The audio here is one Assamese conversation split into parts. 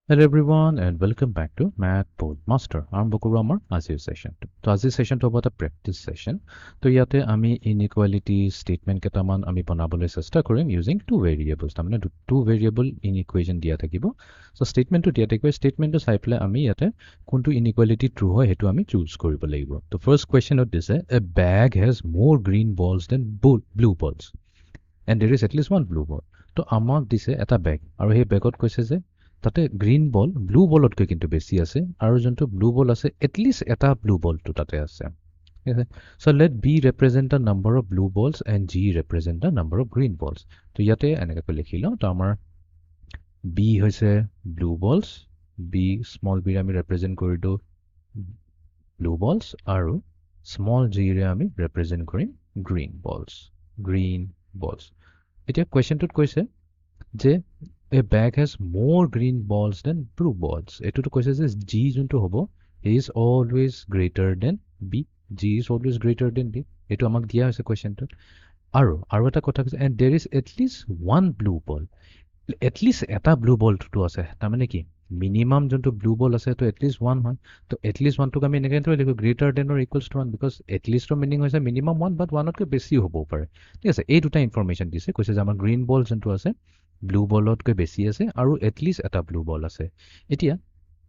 Hello everyone and welcome back to Math Board Master. আৰম্ভ কৰো আমাৰ আজিৰ সেশনটো। তো আজিৰ সেশনটো হ'ব এটা প্ৰেক্টিচ সেশন। তো ইয়াতে আমি ইনইকুৱালিটি ষ্টেটমেণ্ট কেইটামান আমি বনাবলৈ চেষ্টা কৰিম ইউজিং টু ভেৰিয়েবলছ। তাৰমানে টু ভেৰিয়েবল ইন ইকুৱেশ্যন দিয়া থাকিব। চ' ষ্টেটমেণ্টটো দিয়া থাকিব। ষ্টেটমেণ্টটো চাই পেলাই আমি ইয়াতে কোনটো ইনইকুৱালিটি ট্ৰু হয় সেইটো আমি চুজ কৰিব লাগিব। তো ফাৰ্ষ্ট কুৱেশ্যনত দিছে এ বেগ হেজ মোৰ গ্ৰীণ বলছ then blue balls and there is at least one blue বল। তো আমাক দিছে এটা বেগ আৰু সেই বেগত কৈছে যে তাতে গ্ৰীণ বল ব্লু বলতকৈ কিন্তু বেছি আছে আৰু যোনটো ব্লু বল আছে এটলিষ্ট এটা ব্লু বলটো তাতে আছে ঠিক আছে so' let B represent the number of blue balls and G represent the number of green balls তো ইয়াতে এনেকৈ লিখি লওঁ তো আমাৰ বি হৈছে ব্লু বলছ বি স্মল বিৰে আমি ৰিপ্ৰেজেণ্ট কৰিলোঁ ব্লু বলছ আৰু স্মল জিৰে আমি ৰিপ্ৰেজেণ্ট কৰিম গ্ৰীণ বলছ এতিয়া কুৱেশ্যনটোত কৈছে যে a bag has more green balls than blue balls. এটোতো কৈছে যে G যোনটো হ'ব is always greater than B. G is always greater than B. এটো আমাক দিয়া হৈছে কুৱেশ্যনটোত আৰু এটা কথা কৈছে and there is at least one blue ball. At least এটা ব্লু বলটো আছে তাৰমানে কি মিনিমাম যোনটো ব্লু বল আছে তো এটলিষ্ট ওৱান হয় তো এটলিষ্ট ওৱানটোক আমি এনেকৈ লিখো greater than or equals to one because এটলিষ্টৰ মিনিং হৈছে মিনিমাম ওৱান বাট ওৱানতকৈ বেছিও হ'বও পাৰে ঠিক আছে এই দুটা ইনফৰমেশ্যন দিছে কৈছে যে আমাৰ গ্ৰীণ বল যোনটো আছে ব্লু বলতকৈ বেছি আছে আৰু এটলিষ্ট এটা ব্লু বল আছে এতিয়া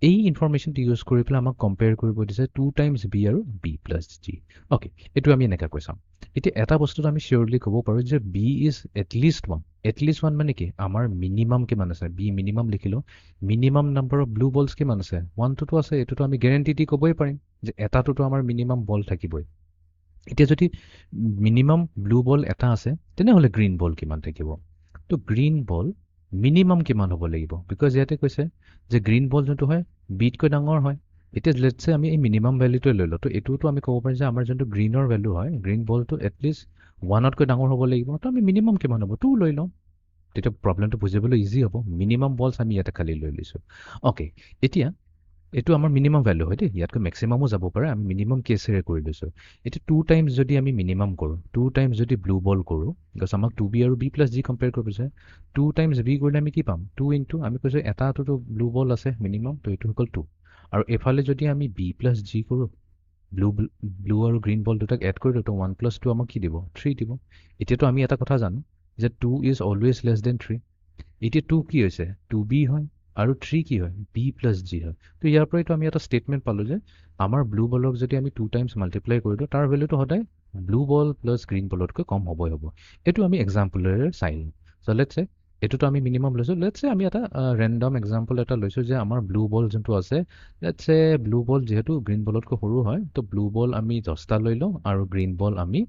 এই ইনফৰমেশ্যনটো ইউজ কৰি পেলাই আমাক কম্পেয়াৰ কৰিব দিছে টু টাইমছ বি আৰু বি প্লাছ জি অ'কে এইটো আমি এনেকৈ চাম এতিয়া এটা বস্তুটো আমি চিয়ৰলি ক'ব পাৰোঁ যে বি ইজ এটলিষ্ট ওৱান মানে কি আমাৰ মিনিমাম কিমান আছে বি মিনিমাম লিখিলোঁ minimum number of blue balls কিমান আছে ওৱানটোতো আছে এইটোতো আমি গেৰেণ্টি দি ক'বই পাৰিম যে এটাটোতো আমাৰ মিনিমাম বল থাকিবই এতিয়া যদি মিনিমাম ব্লু বল এটা আছে তেনেহ'লে গ্ৰীণ বল কিমান থাকিব তো গ্ৰীণ বল মিনিমাম কিমান হ'ব লাগিব বিকজ ইয়াতে কৈছে যে গ্ৰীণ বল যোনটো হয় বিতকৈ ডাঙৰ হয় এতিয়া লেটছে আমি এই মিনিমাম ভেলুটোৱে লৈ লওঁ তো এইটোতো আমি ক'ব পাৰিম যে আমাৰ যোনটো গ্ৰীণৰ ভেলু হয় গ্ৰীণ বলটো এটলিষ্ট ওৱানতকৈ ডাঙৰ হ'ব লাগিব তো আমি মিনিমাম কিমান হ'ব টু লৈ লওঁ তেতিয়া প্ৰব্লেমটো বুজিবলৈ ইজি হ'ব মিনিমাম বলছ আমি ইয়াতে খালি লৈ লৈছোঁ অ'কে এতিয়া এইটো আমাৰ মিনিমাম ভেলু হয় দেই ইয়াতকৈ মেক্সিমামো যাব পাৰে আমি মিনিমাম কেছেৰে কৰি লৈছোঁ এতিয়া টু টাইমছ যদি আমি মিনিমাম কৰোঁ টু টাইমছ যদি ব্লু বল কৰোঁ বিকজ আমাক টু বি আৰু বি প্লাছ জি কম্পেয়াৰ কৰিব বিচাৰে টু টাইমছ বি কৰিলে আমি কি পাম টু ইনটু আমি কৈছোঁ এটাটোতো ব্লু বল আছে মিনিমাম তো এইটো হৈ গ'ল টু আৰু এইফালে যদি আমি বি প্লাছ জি কৰোঁ ব্লু আৰু গ্ৰীণ বল দুটাক এড কৰি দিওঁ তো ওৱান প্লাছ টু আমাক কি দিব থ্ৰী দিব এতিয়াতো আমি এটা কথা জানো যে two is always less than three এতিয়া টু কি হৈছে টু বি হয় আৰু থ্ৰী কি হয় বি প্লাছ জি হয় তো ইয়াৰ পৰাইতো আমি এটা ষ্টেটমেণ্ট পালোঁ যে আমাৰ ব্লু বলক যদি আমি টু টাইমছ মাল্টিপ্লাই কৰি দিওঁ তাৰ ভেলুটো সদায় ব্লু বল প্লাছ গ্ৰীণ বলতকৈ কম হ'বই হ'ব এইটো আমি এক্সাম্পলেৰে চাই লওঁ চ' লেটছে এইটোতো আমি মিনিমাম লৈছোঁ লেটছে আমি এটা ৰেণ্ডম এক্সাম্পল এটা লৈছোঁ যে আমাৰ ব্লু বল যোনটো আছে লেটছে ব্লু বল যিহেতু গ্ৰীণ বলতকৈ সৰু হয় তো ব্লু বল আমি 10টা লৈ লওঁ আৰু গ্ৰীণ বল আমি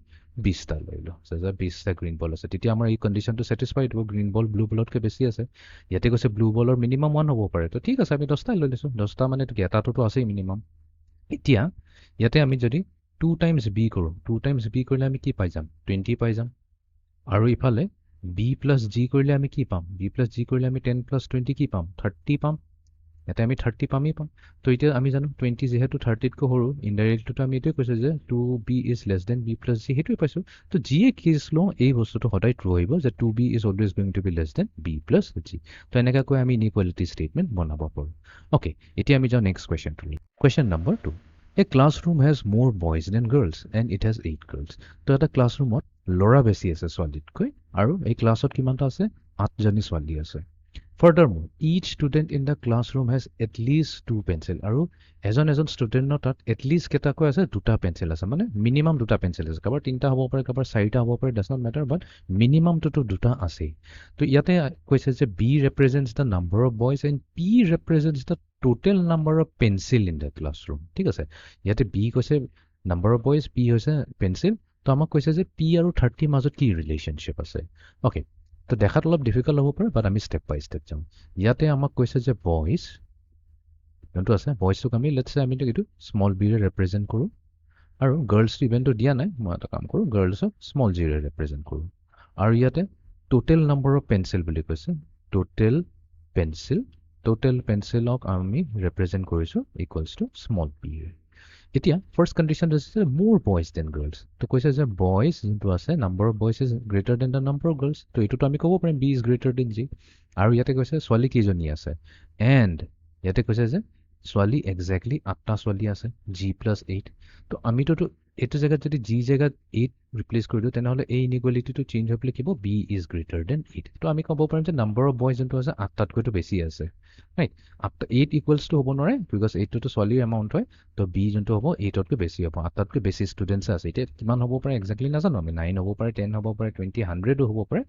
20টা লৈ লওঁ যে 20টা গ্ৰীণ বল আছে তেতিয়া আমাৰ এই কণ্ডিশ্যনটো ছেটিছফাইড হ'ব গ্ৰীণ বল ব্লু বলতকৈ বেছি আছে ইয়াতে কৈছে ব্লু বলৰ মিনিমাম ওৱান হ'ব পাৰে তো ঠিক আছে আমি 10টাই লৈ লৈছোঁ 10টা মানে এটাটোতো আছেই মিনিমাম এতিয়া ইয়াতে আমি যদি টু টাইমছ বি কৰোঁ টু টাইমছ বি কৰিলে আমি কি পাই যাম 20 পাই যাম আৰু ইফালে বি প্লাছ জি কৰিলে আমি কি পাম বি প্লাছ জি কৰিলে আমি 10 প্লাছ 20 কি পাম 30 পাম ইয়াতে আমি 30 পামেই পাম তো এতিয়া আমি জানো 20 যিহেতু 30তকৈ সৰু ইনডাইৰেক্টলিটো আমি এইটোৱে কৈছোঁ যে two B is less than B plus G সেইটোৱে পাইছোঁ তো যিয়ে কেছ লওঁ এই বস্তুটো সদায় ট্ৰু আহিব যে two B is always going to be less than B plus G তো এনেকুৱাকৈ আমি ইনইকুৱালিটি ষ্টেটমেণ্ট বনাব পাৰোঁ অ'কে এতিয়া আমি যাওঁ নেক্সট কুৱেশ্যনটোলৈ question number 2 A classroom has more boys than girls and it has 8 girls. তো এটা ক্লাছৰুমত ল'ৰা বেছি আছে ছোৱালীতকৈ আৰু এই ক্লাছত কিমানটা আছে 8জনী ছোৱালী আছে Furthermore, each student in the classroom has at least 2 pencil আৰু এজন ষ্টুডেণ্টৰ তাত এটলিষ্ট কেইটাকৈ আছে দুটা পেঞ্চিল আছে মানে মিনিমাম দুটা পেঞ্চিল আছে কাৰোবাৰ 3টা হ'ব পাৰে কাৰোবাৰ 4টা হ'ব পাৰে ডাজ নট মেটাৰ বাট মিনিমামটোতো দুটা আছেই তো ইয়াতে কৈছে যে B represents the number of boys and P represents the total number of pencil in the classroom ঠিক আছে ইয়াতে বি কৈছে নাম্বাৰ অফ বয়জ পি হৈছে পেঞ্চিল তো আমাক কৈছে যে পি আৰু 30 মাজত কি ৰিলেশ্যনশ্বিপ আছে অ'কে তো দেখাত অলপ ডিফিকাল্ট হ'ব পাৰে বাট আমি ষ্টেপ বাই ষ্টেপ যাওঁ ইয়াতে আমাক কৈছে যে বইজ যোনটো আছে বইজটোক আমি লেটছে আমি এইটো স্মল বিৰে ৰিপ্ৰেজেণ্ট কৰোঁ আৰু গাৰ্লছটো ইভেণ্টটো দিয়া নাই মই এটা কাম কৰোঁ গাৰ্লছক স্মল জিৰে ৰিপ্ৰেজেণ্ট কৰোঁ আৰু ইয়াতে টোটেল নাম্বাৰ অফ পেঞ্চিল বুলি কৈছে টোটেল পেঞ্চিলক আমি ৰিপ্ৰেজেণ্ট কৰিছোঁ ইকুৱেলছ টু স্মল বিৰে এতিয়া ফাৰ্ষ্ট কণ্ডিশ্যনটো হৈছে মোৰ বইজ দেন গাৰ্লছ তো কৈছে যে বইজ যোনটো আছে number of boys is greater than the number of girls তো এইটোতো আমি ক'ব পাৰিম B is greater than G আৰু ইয়াতে কৈছে ছোৱালী কেইজনী আছে এণ্ড ইয়াতে কৈছে যে ছোৱালী এক্সেক্টলি 8টা ছোৱালী আছে G+8 তো আমিতো এইটো জেগাত যদি G জেগাত 8 ৰিপ্লেচ কৰি দিওঁ তেনেহ'লে এই ইনইকুৱেলিটিটো চেঞ্জ হৈ পেলাই কি হ'ব B ইজ গ্ৰেটাৰ দেন 8 তো আমি ক'ব পাৰিম যে নাম্বাৰ অফ বয়জ যোনটো আছে 8টাতকৈতো বেছি আছে ৰাইট 8 ইকুৱেলছটো হ'ব নোৱাৰে বিকজ 8টোতো ছোৱালীৰ এমাউণ্ট হয় তো B যোনটো হ'ব 8তকৈ বেছি হ'ব 8টাতকৈ বেছি ষ্টুডেণ্টছ আছে এতিয়া কিমান হ'ব পাৰে এক্সেক্টলি নাজানো আমি 9 হ'ব পাৰে 10 হ'ব পাৰে 20 100ও হ'ব পাৰে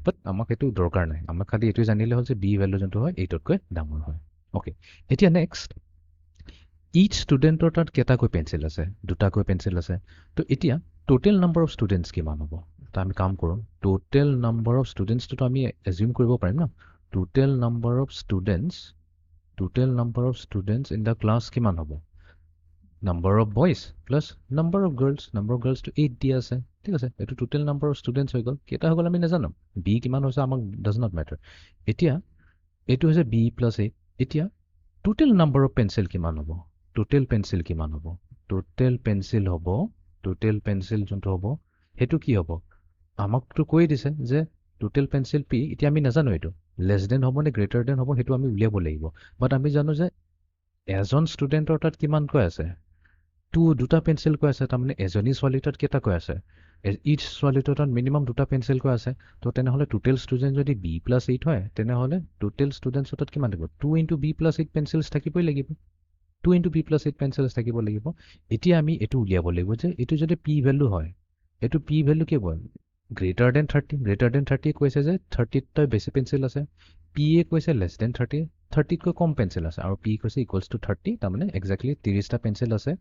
বাট আমাক এইটো দৰকাৰ নাই আমাক খালি এইটো জানিলে হ'ল যে B ভেলু যোনটো হয় 8তকৈ ডাঙৰ হয় অ'কে এতিয়া নেক্সট ইচ ষ্টুডেণ্টৰ তাত কেইটাকৈ পেঞ্চিল আছে দুটাকৈ পেঞ্চিল আছে তো এতিয়া টোটেল নাম্বাৰ অফ ষ্টুডেণ্টছ কিমান হ'ব তো আমি কাম কৰোঁ টোটেল নাম্বাৰ অফ ষ্টুডেণ্টছটোতো আমি এজিউম কৰিব পাৰিম ন total number of students in the class কিমান হ'ব number of boys plus number of গাৰ্লছটো 8 দিয়া আছে ঠিক আছে এইটো টোটেল নাম্বাৰ অফ ষ্টুডেণ্টছ হৈ গ'ল কেইটা হৈ গ'ল আমি নাজানো বি কিমান হৈছে আমাক ডাজ নট মেটাৰ এতিয়া এইটো হৈছে B+8 এতিয়া টোটেল নাম্বাৰ অফ পেঞ্চিল কিমান হ'ব টোটেল পেঞ্চিল যোনটো হ'ব সেইটো কি হ'ব আমাকতো কৈ দিছে যে টোটেল পেঞ্চিল P এতিয়া আমি নাজানো এইটো লেছ দেন হ'ব নে গ্ৰেটাৰ দেন হ'ব সেইটো আমি উলিয়াব লাগিব বাট আমি জানো যে এজন ষ্টুডেণ্টৰ তাত কিমানকৈ আছে দুটা পেঞ্চিল কৈ আছে তাৰমানে এজনী ছোৱালীৰ তাত কেইটাকৈ আছে ইচ ছোৱালীটোৰ তাত মিনিমাম দুটা পেঞ্চিল কৈ আছে তো তেনেহ'লে টোটেল ষ্টুডেণ্ট যদি B+8 হয় তেনেহ'লে টোটেল ষ্টুডেণ্টছৰ তাত কিমান থাকিব 2 × B+8 পেঞ্চিলছ থাকিবই লাগিব 2 × B+8 পেঞ্চিলছ থাকিব লাগিব এতিয়া আমি এইটো উলিয়াব লাগিব যে এইটো যদি P ভেলু হয় এইটো P ভেলু কি হ'ব গ্ৰেটাৰ দেন 30 কৈছে যে 30তকৈ বেছি পেঞ্চিল আছে P কৈছে লেছ দেন 30তকৈ কম পেঞ্চিল আছে আৰু P কৈছে ইকুৱেলছ টু 30 তাৰমানে এক্সেক্টলি 30টা পেঞ্চিল আছে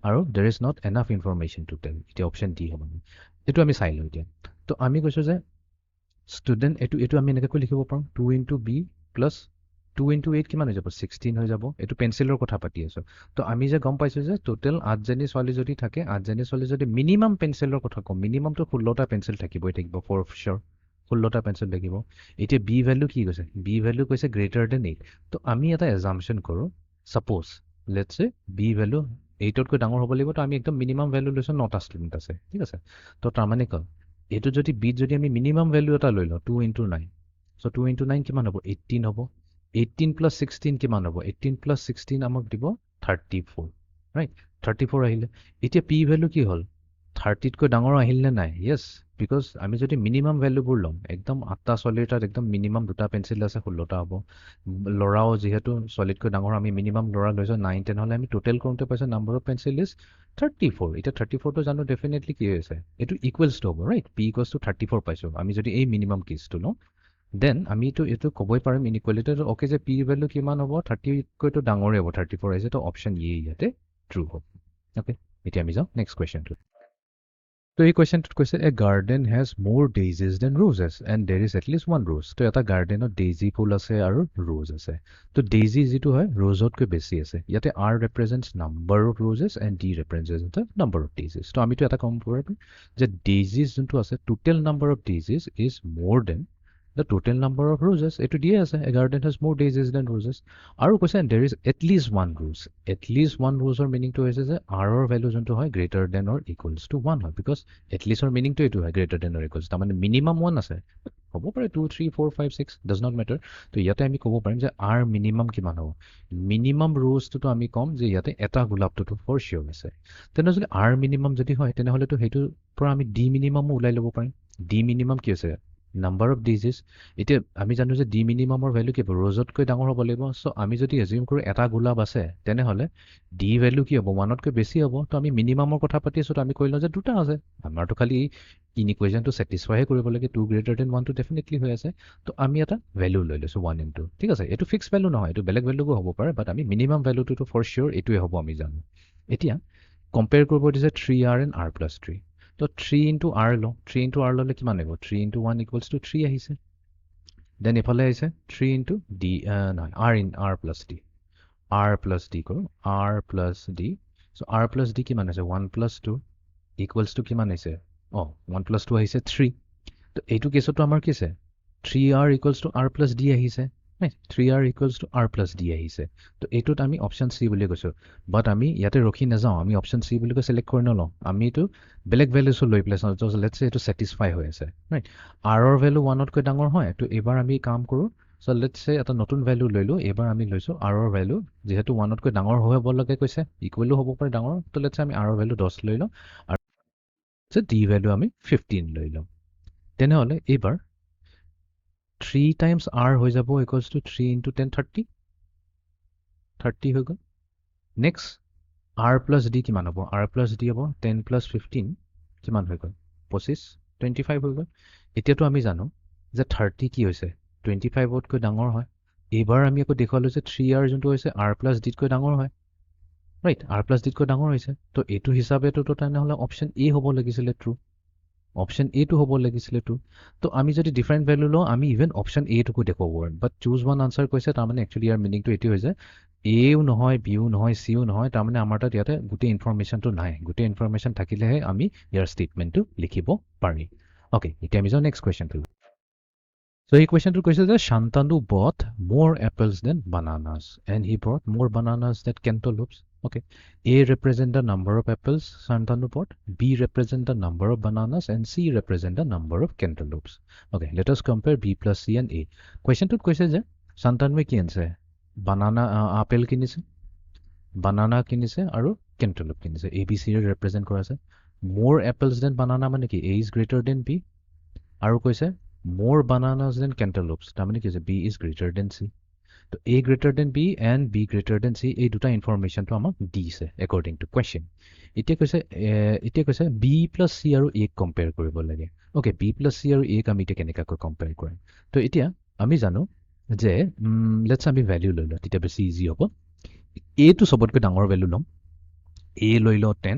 আৰু দেৰ is not enough information to tell এতিয়া অপশ্যন ডি হ'ব এইটো আমি চাই লওঁ এতিয়া তো আমি কৈছোঁ যে ষ্টুডেণ্ট এইটো আমি এনেকৈ লিখিব পাৰোঁ 2 × B প্লাছ 2 × 8 কিমান হৈ যাব 16 হৈ যাব এইটো পেঞ্চিলৰ কথা পাতি আছোঁ তো আমি যে গম পাইছোঁ যে টোটেল 8জনী ছোৱালী যদি থাকে 8জনী ছোৱালী যদি মিনিমাম পেঞ্চিলৰ কথা কওঁ মিনিমামটো 16টা পেঞ্চিল থাকিবই থাকিব ফৰ চিয়'ৰ 16টা পেঞ্চিল থাকিব এতিয়া B ভেলু কি কৈছে B ভেলু কৈছে গ্ৰেটাৰ দেন 8 তো আমি এটা এজাম্পশ্যন কৰোঁ ছাপ'জ লেটছ চে B ভেলু 8তকৈ ডাঙৰ হ'ব লাগিব তো আমি একদম মিনিমাম ভেলু লৈছোঁ 9টা ষ্টুডেণ্ট আছে ঠিক আছে তো তাৰমানে কওঁ এইটো যদি বিত যদি আমি মিনিমাম ভেলু এটা লৈ লওঁ 2 × 9 চ' 2 × 9 কিমান হ'ব 18 হ'ব 18 + 16 কিমান হ'ব 18 + 16 আমাক দিব 34 ৰাইট 34 আহিলে এতিয়া P ভেলু কি হ'ল 30তকৈ ডাঙৰ আহিল নে নাই য়েছ বিকজ আমি যদি মিনিমাম ভেলুবোৰ ল'ম একদম 8টা ছোৱালীৰ তাত একদম মিনিমাম দুটা পেঞ্চিল আছে 16টা হ'ব ল'ৰাও যিহেতু ছোৱালীতকৈ ডাঙৰ আমি মিনিমাম ল'ৰা লৈছোঁ 9 তেনেহ'লে আমি টোটেল কৰোঁতে পাইছোঁ নাম্বাৰ অফ পেঞ্চিল ইজ 34 এতিয়া 34টো জানো ডেফিনেটলি কি হৈছে এইটো ইকুৱেলছটো হ'ব ৰাইট P = 34 পাইছোঁ আমি যদি এই মিনিমাম কেছটো লওঁ দেন আমিতো এইটো ক'বই পাৰিম ইনইকুৱেলিটিটো অ'কে যে P ভেলু কিমান হ'ব 30তকৈতো ডাঙৰেই হ'ব 34 আহিছে তো অপশ্যন ই ইয়াতে ট্ৰু হ'ব অ'কে এতিয়া আমি যাওঁ নেক্সট কুৱেশ্যনটো তো এই কুৱেশ্যনটোত কৈছে এ garden has more daisies than roses and there is at least one rose তো এটা গাৰ্ডেনত ডেইজি ফুল আছে আৰু ৰ'জ আছে তো ডেইজি যিটো হয় ৰ'জতকৈ বেছি আছে ইয়াতে R represents number of roses and D represents the number of daisies তো আমিতো এটা কম কৰিম যে ডেইজিজ যোনটো আছে total number of daisies is more than the total number of roses এইটো দিয়ে আছে a garden has more daisies than roses আৰু কৈছে there is at least one rose ৰ মিনিংটো হৈছে যে r ৰ ভেলু যোনটো হয় greater than or equals to 1 হয় because at least ৰ মিনিংটো এইটো হয় greater than or equals তাৰমানে মিনিমাম 1 আছে হ'ব পাৰে 2 3 4 5 6 does not matter তো ইয়াতে আমি ক'ব পাৰিম যে r মিনিমাম কিমান হ'ব মিনিমাম ৰ'জটোতো আমি ক'ম যে ইয়াতে এটা গোলাপটোতো ফৰ চিয়'ৰ আছে তেনে যদি r মিনিমাম যদি হয় তেনেহ'লেতো সেইটোৰ পৰা আমি d মিনিমামো ওলাই ল'ব পাৰিম d মিনিমাম কি আছে নাম্বাৰ অফ ডেইজিজ এতিয়া আমি জানো যে ডি মিনিমামৰ ভেলু কি হ'ব ৰ'জতকৈ ডাঙৰ হ'ব লাগিব চ' আমি যদি এজিউম কৰোঁ এটা গোলাপ আছে তেনেহ'লে ডি ভেলু কি হ'ব 1তকৈ বেছি হ'ব তো আমি মিনিমামৰ কথা পাতি আছোঁ তো আমি কৈ লওঁ যে দুটা আছে আমাৰতো খালি ইনইকুৱেশ্যনটো ছেটিছফাইহে কৰিব লাগে 2 greater than 1টো ডেফিনেটলি হৈ আছে তো আমি এটা ভেলু লৈ লৈছোঁ 1 × 2 ঠিক আছে এইটো ফিক্স ভেলু নহয় এইটো বেলেগ ভেলুও হ'ব পাৰে বাট আমি মিনিমাম ভেলুটোতো ফৰ চিয়'ৰ এইটোৱে হ'ব আমি জানো এতিয়া কম্পেয়াৰ কৰিব দিছে 3r and r+3 তো 3 × r লওঁ 3 × r ল'লে কিমান আহিব 3 × 1 = 3 আহিছে দেন এইফালে আহিছে 3 × d নহয় r+d কৰোঁ r+d চ' r+d কিমান আছে 1+2 = কিমান আহিছে 1+2 আহিছে 3 তো এইটো কেছতো আমাৰ কি আছে 3r = r+d আহিছে 3r = r+d আহিছে তো এইটোত আমি অপশ্যন চি বুলি কৈছোঁ বাট আমি ইয়াতে ৰখি নাযাওঁ আমি অপশ্যন চি বুলি কৈ চিলেক্ট কৰি নলওঁ আমি এইটো বেলেগ ভেলুছো লৈ পেলাই চাওঁ লেটছ চে এইটো ছেটিছফাই হৈ আছে ৰাইট আৰৰ ভেলু 1তকৈ ডাঙৰ হয় তো এইবাৰ আমি কাম কৰোঁ So let's say এটা নতুন ভ্যালু লইলো এবাৰ আমি লৈছো r ৰ ভ্যালু যেহেতু 1 তকৈ ডাঙৰ হ'ব লাগে কৈছে ইকুৱেল হ'ব পাৰে ডাঙৰ তো let's say আমি r ৰ ভ্যালু 10 লৈ লওঁ আৰু যে d ভ্যালু আমি 15 লৈ লওঁ তেনেহলে এবাৰ 3 times r হৈ যাব equals to 3 into 10 30 হৈ গ'ল next r plus d কিমান হ'ব r plus d হ'ব 10 plus 15 কিমান হৈ গ'ল 25 25 হৈ গ'ল এতিয়াতো আমি জানো যে 30 কি হৈছে 25 তকৈ ডাঙৰ হয় এবাৰ আমি আকৌ দেখালো যে 3r যোনটো হৈছে r plus d তকৈ ডাঙৰ হয় ৰাইট r plus d তকৈ ডাঙৰ হৈছে তো এইটো হিচাপেতো তেনেহলে অপচন এ হ'ব লাগিছিলে ট্ৰু অপচন এ টো হ'ব লাগিছিলে ট্ৰু তো আমি যদি ডিফাৰেণ্ট ভ্যালু লওঁ আমি ইভেন অপচন এ টোকো দেখাব পাৰিম বাট চুজ ওৱান আনসাৰ কৈছে তাৰমানে একচুৱেলি ইয়াৰ মিনিংটো এইটো হৈছে এও নহয় বিও নহয় চিও নহয় তাৰমানে আমাৰ তাত ইয়াতে গোটেই ইনফৰমেশ্যনটো নাই গোটেই ইনফৰমেশ্যন থাকিলেহে আমি ইয়াৰ ষ্টেটমেণ্টটো লিখিব পাৰি অ'কে এতিয়া আমি যাওঁ নেক্সট কুৱেশ্যনটো So এই questionটো কৈছে যে Shantanu bought more apples than bananas and he bought more bananas than cantaloupes. Okay. A represent the number of apples Shantanu bought, B represent the number of bananas and C represent the number of cantaloupes. Okay, let us compare B plus C and A. Questionটোত কৈছে যে Shantanu কি আনছে banana apple কিনিছে banana কিনিছে আৰু cantaloupe কিনিছে A B C represent কৰা আছে more apples than banana মানে কি A is greater than B আৰু কৈছে more bananas than cantaloupes তাৰমানে কি হৈছে B is greater than C তো A greater than B and B greater than C এই দুটা ইনফৰমেশ্যনটো আমাক দিছে according to question এতিয়া কৈছে B plus C আৰু A কম্পেয়াৰ কৰিব লাগে ওকে B plus C আৰু A আমি এতিয়া কেনেকৈ কম্পেয়াৰ কৰিম তো এতিয়া আমি জানো যে লেটছ আমি ভ্যালু লৈ লওঁ তেতিয়া বেছি ইজি হ'ব A টো সবতকৈ ডাঙৰ ভ্যালু ল'ম A লৈ লওঁ 10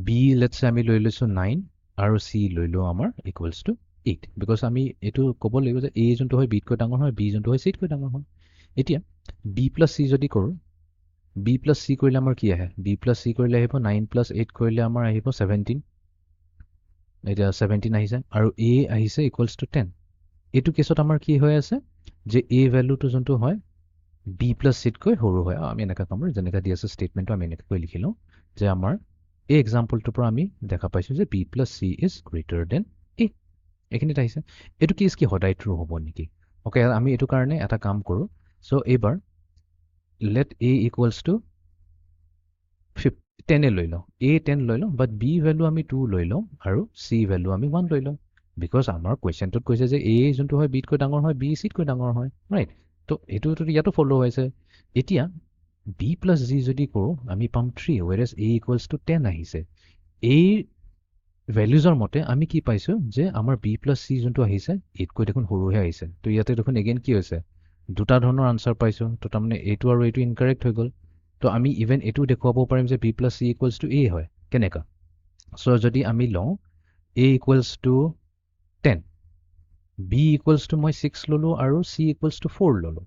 B লেটছ আমি লৈ লৈছো 9 আৰু C লৈ লওঁ আমাৰ ইকুৱেলছ টু 8 because আমি এটো ক'ব লাগিব যে A যোনটো হয় B তকৈ ডাঙৰ হয় B যোনটো হয় C তকৈ ডাঙৰ হয় এতিয়া B plus C যদি কৰো B plus C কৰিলে আমাৰ কি আহে B plus C কৰিলে আহিব 9 plus 8 কৰিলে আমাৰ আহিব 17 এটা 17 আহিছে আৰু A আহিছে ইকুৱেলছ টু 10 এটো কেছত আমাৰ কি হৈ আছে যে A ভ্যালুটো যোনটো হয় B plus C তকৈ সৰু হয় আমি এনেকা কম যেনেকা দি আছে ষ্টেটমেন্টটো আমি এনেকৈ লিখিলো যে আমাৰ এই এক্সাম্পলটোৰ পৰা আমি দেখা পাইছো যে B plus C is greater than A এখিনিত আহিছে এটো কেছ কি সদায় ট্ৰু হ'ব নেকি ওকে আমি এটো কাৰণে এটা কাম কৰো সো এবাৰ let A equals to 10 লৈ লওঁ A 10 লৈ লওঁ বাট B ভ্যালু আমি 2 লৈ লওঁ আৰু C ভ্যালু আমি 1 লৈ লওঁ বিকজ আমাৰ কুৱেশ্যনটোত কৈছে যে A যোনটো হয় B তকৈ ডাঙৰ হয় B C তকৈ ডাঙৰ হয় ৰাইট তো এটোটো ইয়াতো ফলো হৈছে এতিয়া B plus G যদি কৰো আমি পাম 3 whereas A equals to 10 আহিছে এই ভ্যালুজৰ মতে আমি কি পাইছো যে আমাৰ B plus C যোনটো আহিছে এতকৈ দেখোন সৰুহে আহিছে তো ইয়াতে দেখোন এগেইন কি হৈছে দুটা ধৰণৰ আনসাৰ পাইছো তো তাৰমানে এইটো আৰু এইটো ইনকাৰেক্ট হৈ গ'ল তো আমি ইভেন এইটো দেখুৱাব পাৰিম যে B plus C equals to A হয় কেনেকা সো যদি আমি লওঁ A equals to 10 B equals to মই 6 ললো আৰু C equals to 4 ললো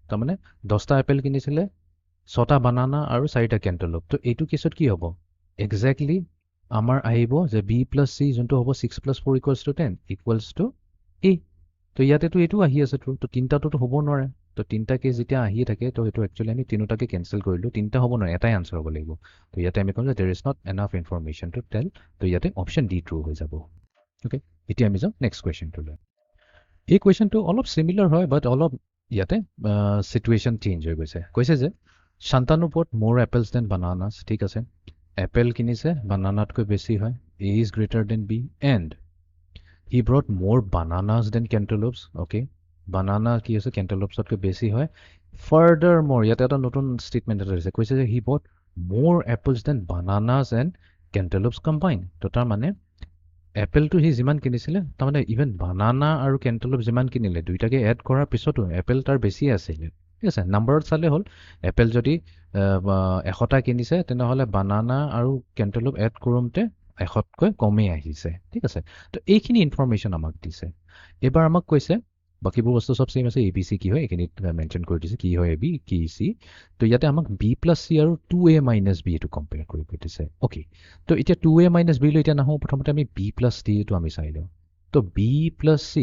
তাৰমানে 10টা এপল কিনিছিলে 6টা বানানা আৰু 4টা ক্যান্টালুপ তো এইটো কেছত কি হ'ব এক্স্যাক্টলি আমাৰ আহিব যে B plus C যোনটো হ'ব 6 plus 4 equals to 10 equals to A তো ইয়াতেতো এইটো আহি আছে ট্ৰু তো তিনটাটো হ'ব নোৱাৰে তো তিনটা কেছ যেতিয়া আহি থাকে তো এইটো একচুয়ালি আমি তিনটাকে ক্যান্সেল কৰিলো তিনটা হ'ব নোৱাৰে এটাই আনসাৰ হ'ব লাগিব তো ইয়াতে আমি ক'ম যে there is not enough information to tell তো ইয়াতে অপচন ডি ট্ৰু হৈ যাব ওকে এতিয়া আমি যাম নেক্সট কুৱেশ্যনটো লৈ এই কুৱেশ্যনটো অলপ সিমিলাৰ হয় বাট অলপ ইয়াতে সিচুৱেশ্যন চেঞ্জ হৈ গৈছে কৈছে যে Shantanu bought more apples than bananas ঠিক আছে এপল কিনিছে বানানাতকৈ বেছি হয় A is greater than B and he brought more bananas than cantaloupes okay banana কি আছে cantaloupesতকৈ বেছি হয় furthermore ইয়াতে এটা নতুন ষ্টেটমেন্ট এটা আছে কৈছে যে he bought more apples than bananas and cantaloupes combined তো তাৰ মানে এপলটো হি যিমান কিনিছিলে তাৰমানে ইভেন বানানা আৰু ক্যান্টালুপ যিমান কিনিলে দুইটাকে এড কৰাৰ পিছতো এপল তাৰ বেছি আছিল ঠিক আছে নাম্বাৰত চালে হ'ল এপল যদি 100টা কিনিছে তেনেহলে বানানা আৰু ক্যান্টালুপ এড কৰোঁতে 100তকৈ কমেই আহিছে ঠিক আছে তো এইখিনি ইনফৰমেশ্যন আমাক দিছে এবাৰ আমাক কৈছে বাকিবোৰ বস্তু সব সেম আছে ABC কি হয় এখিনিত মেনশন কৰি দিছে কি হয় AB কি C তো ইয়াতে আমাক B plus C আৰু 2A minus B এটো কম্পেয়াৰ কৰিব দিছে ওকে তো এতিয়া 2A minus B লৈ এতিয়া নাহো প্ৰথমতে আমি B plus D এটো আমি চাই লওঁ তো B plus C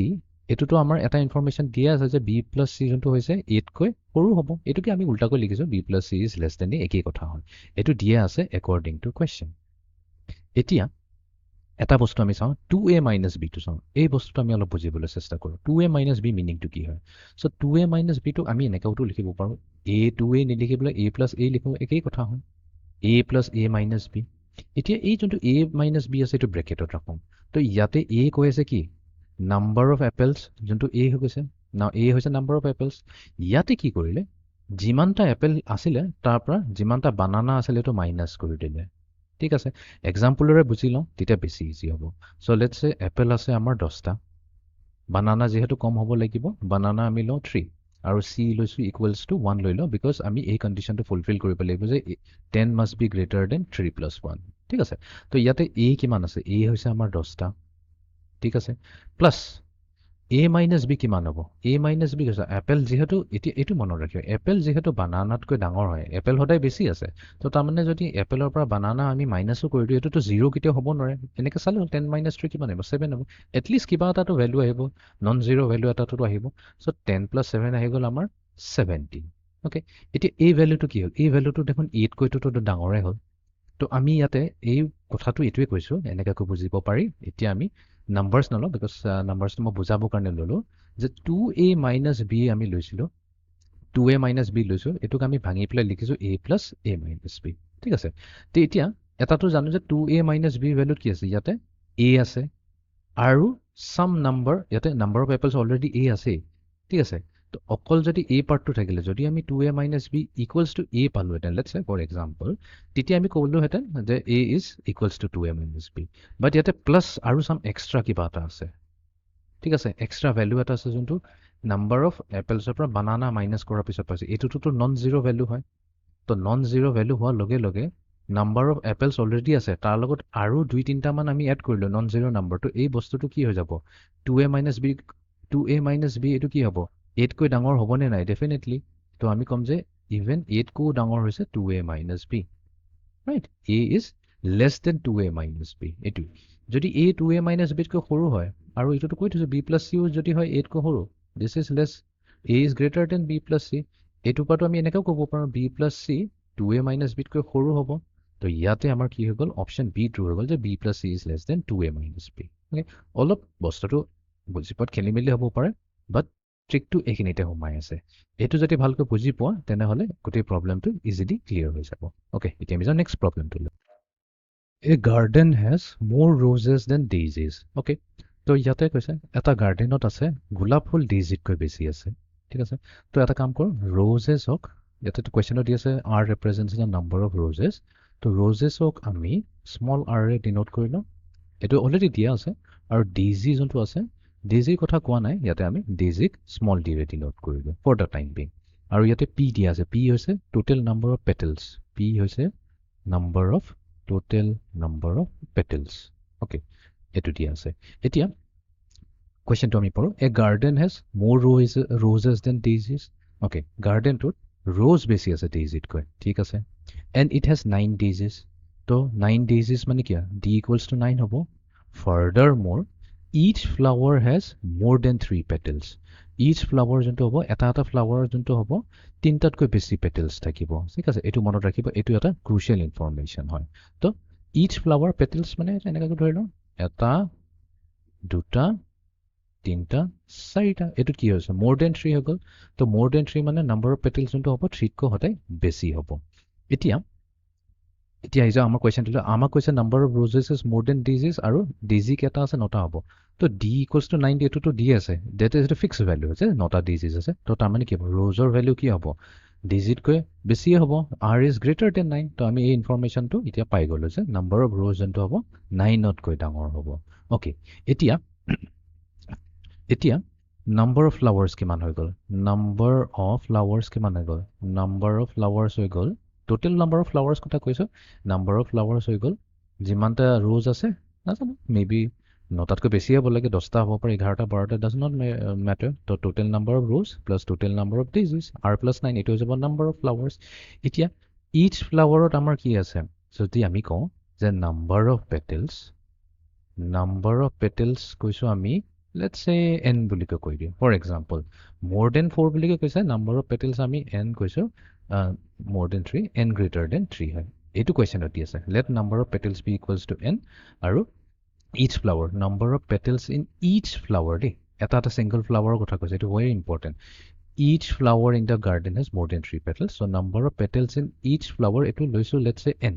এটোটো আমাৰ এটা ইনফৰমেশ্যন দিয়া আছে যে B plus C যোনটো হৈছে 8 কৈ সৰু হ'ব এটোকে আমি উল্টাকৈ লিখিছো B plus C is less than A একেই কথা হয় এটো দিয়া আছে according to question এতিয়া এটা বস্তু আমি চাওঁ 2a minus b টো চাওঁ এই বস্তুটো আমি অলপ বুজিবলৈ চেষ্টা কৰোঁ 2a minus b মিনিংটো কি হয় চ' 2a minus b টো আমি এনেকৈতো লিখিব পাৰোঁ a 2a নিলিখি পেলাই a plus a লিখোঁ একেই কথা হয় a plus a minus b এতিয়া এই যোনটো a minus b আছে এইটো ব্ৰেকেটত ৰাখোঁ তো ইয়াতে a কৈ আছে কি নাম্বাৰ অফ এপেলছ যোনটো a হৈ গৈছে না a হৈছে নাম্বাৰ অফ এপেলছ ইয়াতে কি কৰিলে যিমানটা এপেল আছিলে তাৰ পৰা যিমানটা বানানা আছিলে এইটো মাইনাছ কৰি দিলে ঠিক আছে এক্সাম্পলৰে বুজি লওঁ তেতিয়া বেছি ইজি হ'ব চ' লেটছ চে এপেল আছে আমাৰ 10টা বানানা যিহেতু কম হ'ব লাগিব বানানা আমি লওঁ 3 আৰু c লৈছোঁ ইকুৱেলছ টু 1 লৈ লওঁ বিকজ আমি এই কণ্ডিশ্যনটো ফুলফিল কৰিব লাগিব যে 10 must B greater than 3 plus 1 ঠিক আছে তো ইয়াতে a কিমান আছে a হৈছে আমাৰ 10টা ঠিক আছে প্লাছ a মাইনাছ বি কিমান হ'ব a মাইনাছ বি কৈছে এপেল যিহেতু এতিয়া এইটো মনত ৰাখিব এপেল যিহেতু বানানাতকৈ ডাঙৰ হয় এপেল সদায় বেছি আছে তো তাৰমানে যদি এপেলৰ পৰা বানানা আমি মাইনাছো কৰি দিওঁ এইটোতো জিৰ' কেতিয়াও হ'ব নোৱাৰে এনেকৈ চালোঁ 10 মাইনাছ 3 কিমান আহিব 7 হ'ব এটলিষ্ট কিবা এটাতো ভেলু আহিব নন জিৰ' ভেলু এটাতো আহিব চ' 10 প্লাছ 7 আহি গ'ল আমাৰ 17 অ'কে এতিয়া এই ভেলুটো কি হ'ল এই ভেলুটো দেখোন 8কৈতো ডাঙৰে হ'ল তো আমি ইয়াতে এই কথাটো এইটোৱে কৈছোঁ এনেকৈ বুজিব পাৰি এতিয়া আমি নাম্বাৰ্ছ নলওঁ বিকজ নাম্বাৰ্ছটো মই বুজাবৰ কাৰণে ল'লোঁ যে 2a মাইনাছ b আমি লৈছিলোঁ 2a মাইনাছ b লৈছোঁ এইটোক আমি ভাঙি পেলাই লিখিছোঁ a plus a minus b ঠিক আছে তো এতিয়া এটাটো জানো যে 2a মাইনাছ b ভেলুত কি আছে ইয়াতে a আছে আৰু চাম নাম্বাৰ ইয়াতে নাম্বাৰ অফ এপেলছ অলৰেডি a আছেই ঠিক আছে তো অকল যদি a পাৰ্টটো থাকিলে যদি আমি 2a minus b equals to a পালোহেঁতেন লেটছ চে ফৰ এক্সাম্পল তেতিয়া আমি ক'লোহেঁতেন যে a is equals to 2a minus b but ইয়াতে প্লাছ আৰু চাম এক্সট্ৰা কিবা এটা আছে ঠিক আছে এক্সট্ৰা ভেলু এটা আছে যোনটো নাম্বাৰ অফ এপেলছৰ পৰা বানানা মাইনাছ কৰাৰ পিছত পাইছে এইটোতো নন জিৰ' ভেলু হয় তো নন জিৰ' ভেলু হোৱাৰ লগে লগে নাম্বাৰ অফ এপেলছ অলৰেডি আছে তাৰ লগত আৰু 2-3টামান আমি এড কৰিলোঁ নন জিৰ' নাম্বাৰটো এই বস্তুটো কি হৈ যাব 2a মাইনাছ বি এইটো কি হ'ব 8কৈ ডাঙৰ হ'বনে নাই ডেফিনেটলি তো আমি ক'ম যে ইভেন 8কৈও ডাঙৰ হৈছে 2a minus B right a is less than 2a minus B এইটোৱে যদি a 2a মাইনাছ বিতকৈ সৰু হয় আৰু এইটোতো কৈ থৈছোঁ b প্লাছ চিও যদি হয় 8কৈ সৰু this is less a is greater than b plus C এইটোৰ পৰাতো আমি এনেকৈও ক'ব পাৰোঁ b plus C 2a minus বিতকৈ সৰু হ'ব তো ইয়াতে আমাৰ কি হৈ গ'ল অপশ্যন বি ট্ৰু হৈ গ'ল যে b plus C is less than 2a minus B okay অলপ বস্তুটো বুজি পোৱাত খেলি মেলি হ'ব পাৰে বাট ট্ৰিকটো এইখিনিতে সোমাই আছে এইটো যদি ভালকৈ বুজি পোৱা তেনেহ'লে গোটেই প্ৰব্লেমটো ইজিলি ক্লিয়াৰ হৈ যাব অ'কে এতিয়া আমি যাওঁ নেক্সট প্ৰব্লেমটো লৈ A garden has more roses than daisies. Okay. তো ইয়াতে কৈছে এটা গাৰ্ডেনত আছে গোলাপ ফুল ডেইজিতকৈ বেছি আছে ঠিক আছে তো এটা কাম কৰোঁ ৰ'জেছ হওক ইয়াতেতো কুৱেশ্যনত দি আছে R ৰিপ্ৰেজেণ্টছ the number of roses তো ৰ'জেছক আমি স্মল আৰে ডিনোট কৰি লওঁ এইটো অলৰেডি দিয়া আছে আৰু ডেইজি যোনটো আছে ডেইজিৰ কথা কোৱা নাই ইয়াতে আমি ডেইজিক স্মল ডিৰে ডিনোট কৰিলোঁ ফৰ দ্য টাইম বিং আৰু ইয়াতে পি দিয়া আছে পি হৈছে টোটেল নাম্বাৰ অফ পেটেলছ পি হৈছে number of total number of petals okay এটো দিয়া আছে এতিয়া কোৱেশ্চনটো আমি পঢ়ো a garden has more roses than daisies okay garden টোত rose বেছি আছে daisy তকৈ ঠিক আছে and it has 9 daisies তো 9 daisies মানে কি d equals to 9 হ'ব furthermore each flower has more than 3 petals each flower যোনটো হ'ব এটা flower যোনটো হ'ব তিনটাতকৈ বেছি পেটেলছ থাকিব ঠিক আছে এইটো মনত ৰাখিব এইটো এটা ক্ৰুচিয়েল ইনফৰমেশ্যন হয় তো ইচ ফ্লাৱাৰ পেটেলছ মানে এনেকৈ ধৰি লওঁ এটা দুটা তিনিটা চাৰিটা এইটোত কি হৈছে মোৰ দেন 3 হৈ গ'ল তো মোৰ দেন 3 মানে নাম্বাৰ অফ পেটেলছ যোনটো হ'ব 3তকৈ সদায় বেছি হ'ব এতিয়া আহি যাওঁ আমাৰ কুৱেশ্যনটো আমাক কৈছে number of roses is more than daisies আৰু ডেইজি কেইটা আছে 9টা হ'ব তো ডি ইকুৱেলছ টু 9 এইটোতো দি আছে ডেট ইজ এইটো ফিক্স ভেলু হৈছে 9টা ডেইজিজ আছে তো তাৰমানে কি হ'ব ৰ'জৰ ভেলু কি হ'ব ডিজিটকৈ বেছিয়ে হ'ব আৰ ইজ গ্ৰেটাৰ দেন 9 তো আমি এই ইনফৰমেশ্যনটো এতিয়া পাই গ'লোঁ যে নাম্বাৰ অফ ৰ'জ যোনটো হ'ব 9তকৈ ডাঙৰ হ'ব অ'কে এতিয়া নাম্বাৰ অফ ফ্লাৱাৰ্ছ কিমান হৈ গ'ল নাম্বাৰ অফ ফ্লাৱাৰ্ছ কিমান হৈ গ'ল নাম্বাৰ অফ ফ্লাৱাৰ্ছ হৈ গ'ল টোটেল নাম্বাৰ অফ ফ্লাৱাৰ্ছ কথা কৈছোঁ নাম্বাৰ অফ ফ্লাৱাৰ্ছ হৈ গ'ল যিমানটা ৰ'জ আছে নাজানো মেবি 9টাতকৈ বেছি হ'ব লাগে 10টা হ'ব পাৰে 11টা 12টা ডাজ নট মেটাৰ তো total number of rose plus total number of daisies are plus 9 এইটো হৈ যাব নাম্বাৰ অফ ফ্লাৱাৰ্ছ এতিয়া ইচ ফ্লাৱাৰত আমাৰ কি আছে যদি আমি কওঁ যে নাম্বাৰ অফ পেটেলছ কৈছোঁ আমি লেটছ চে এন বুলিকৈ কৈ দিওঁ ফৰ এক্সাম্পল মোৰ দেন 4 বুলিকৈ কৈছে নাম্বাৰ অফ পেটেলছ আমি এন কৈছোঁ মোৰ দেন 3 এন গ্ৰেটাৰ দেন 3 হয় এইটো কুৱেশ্যনত দি আছে let number of petals be equals to N আৰু each flower, number of petals in each flower দেই এটা single flower কথা কৈছে এইটো very important each flower in the garden has more than 3 petals so number of petals in each flower এইটো লৈছো let's say n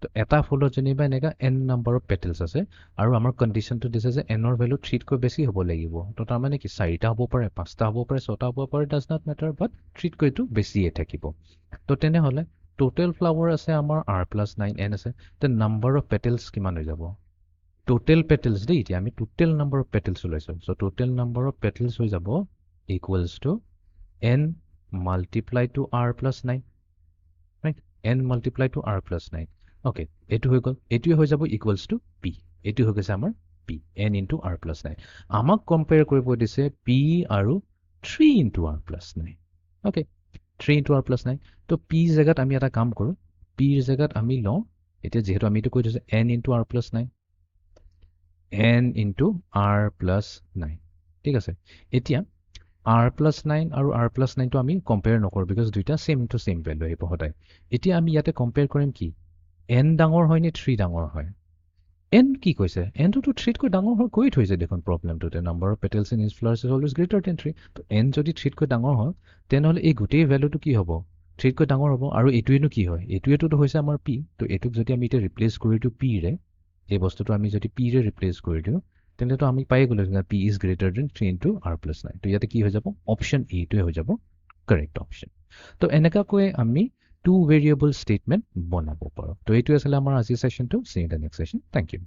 তো এটা ফুলত যেনিবা এনেকা n number of petals আছে আৰু আমাৰ কন্ডিশনটো দিছে যে n ৰ ভ্যালু 3 তকৈ বেছি হ'ব লাগিব তো তাৰ মানে কি 4টা হ'ব পাৰে 5টা হ'ব পাৰে 6টা হ'ব পাৰে does not matter but 3 তকৈ তো বেছিয়ে থাকিব তো তেনে হলে total flower আছে আমাৰ r + 9n আছে the number of petals কিমান হৈ যাব total petals দেই এতিয়া আমি total number of petals লৈছো so total number of petals হৈ যাব equals to n multiplied to r plus 9 right n multiplied to r plus 9 okay এটো হৈ গল এটো হৈ যাব equals to p এটো হৈ গৈছে আমাৰ p n into r plus 9 আমাক কম্পেয়াৰ কৰিব দিছে p আৰু 3 into r plus 9 okay 3 into r plus 9 তো p জায়গাত আমি এটা কাম কৰো p জায়গাত আমি লওঁ এতিয়া যেহেতু আমি এটো কৈ দিছে n into r plus 9 n into r plus 9 ঠিক আছে এতিয়া r plus 9 আৰু r plus 9 to আমি compare নকৰো because দুইটা same to same value আহিব হদাই এতিয়া আমি ইয়াতে compare কৰিম কি n ডাঙৰ হয় নে 3 ডাঙৰ হয় n কি কৈছে n to 3 তকৈ ডাঙৰ হয় কৈ থৈছে দেখোন প্ৰবলেমটোতে number of petals in each flower is always greater than 3 তো n যদি 3 তকৈ ডাঙৰ হয় তেনেহলে এই গোটেই ভ্যালুটো কি হ'ব 3 তকৈ ডাঙৰ হ'ব আৰু এটোৱেনো কি হয় এটোৱেটো হৈছে আমাৰ p তো এটোক যদি আমি এটা ৰিপ্লেস কৰি দিও p ৰে এই বস্তুটো আমি যদি p ৰে ৰিপ্লেস কৰি দিও তেন্তে তো আমি পাই গলো যে p is greater than 3 into r plus 9 তো ইয়াতে কি হৈ যাব অপশন a টোৱে হৈ যাব কাৰেক্ট অপশন তো এনেকা কৈ আমি two variable statement বনাব পাৰো তো এইটো আছিল আমাৰ আজি সেশনটো see you in the next session thank you